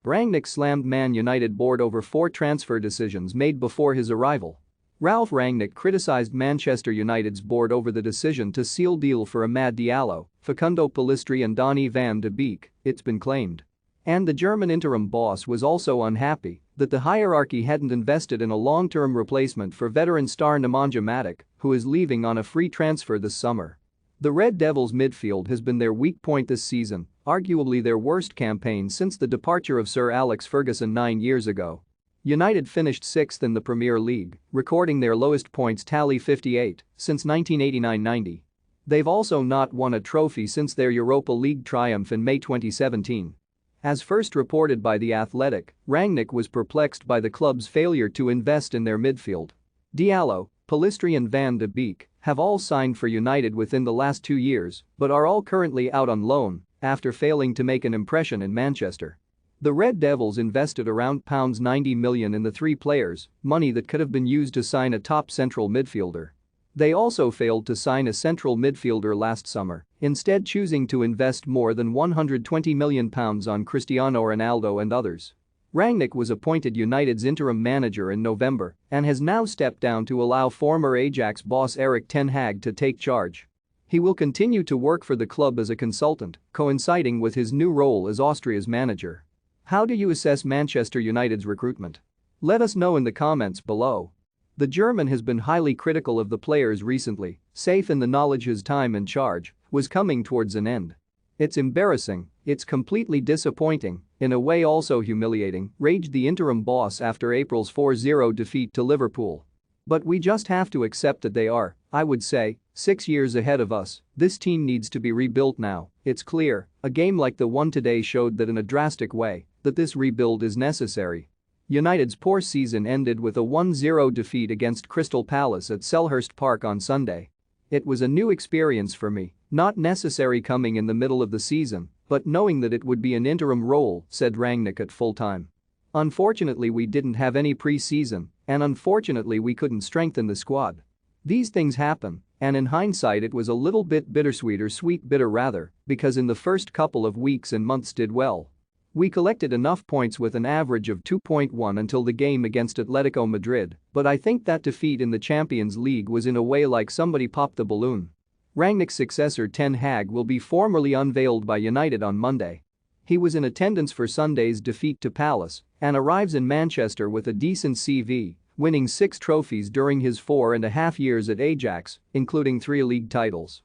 Rangnick slammed Man United board over 4 transfer decisions made before his arrival. Ralph Rangnick criticized Manchester United's board over the decision to seal deal for Amad Diallo, Facundo Pellistri and Donny van de Beek, it's been claimed. And the German interim boss was also unhappy that the hierarchy hadn't invested in a long-term replacement for veteran star Nemanja Matic, who is leaving on a free transfer this summer. The Red Devils' midfield has been their weak point this season, arguably their worst campaign since the departure of Sir Alex Ferguson 9 years ago. United finished 6th in the Premier League, recording their lowest points tally 58 since 1989-90. They've also not won a trophy since their Europa League triumph in May 2017. As first reported by The Athletic, Rangnick was perplexed by the club's failure to invest in their midfield. Diallo, Pellistri and Van de Beek have all signed for United within the last 2 years but are all currently out on loan after failing to make an impression in Manchester. The Red Devils invested around £90 million in the 3 players, money that could have been used to sign a top central midfielder. They also failed to sign a central midfielder last summer, instead choosing to invest more than £120 million on Cristiano Ronaldo and others. Rangnick was appointed United's interim manager in November and has now stepped down to allow former Ajax boss Erik ten Hag to take charge. He will continue to work for the club as a consultant, coinciding with his new role as Austria's manager. How do you assess Manchester United's recruitment? Let us know in the comments below. The German has been highly critical of the players recently, safe in the knowledge his time in charge was coming towards an end. It's embarrassing, it's completely disappointing, in a way also humiliating, raged the interim boss after April's 4-0 defeat to Liverpool. But we just have to accept that they are, I would say, 6 years ahead of us. This team needs to be rebuilt now, it's clear. A game like the one today showed that in a drastic way, that this rebuild is necessary. United's poor season ended with a 1-0 defeat against Crystal Palace at Selhurst Park on Sunday. It was a new experience for me, not necessary coming in the middle of the season, but knowing that it would be an interim role, said Rangnick at full time. Unfortunately we didn't have any pre-season, and unfortunately we couldn't strengthen the squad. These things happen, and in hindsight it was a little bit bittersweet or sweet bitter rather, because in the first couple of weeks and months did well. We collected enough points with an average of 2.1 until the game against Atletico Madrid, but I think that defeat in the Champions League was in a way like somebody popped the balloon. Rangnick's successor Ten Hag will be formally unveiled by United on Monday. He was in attendance for Sunday's defeat to Palace and arrives in Manchester with a decent CV, winning 6 trophies during his 4.5 years at Ajax, including 3 league titles.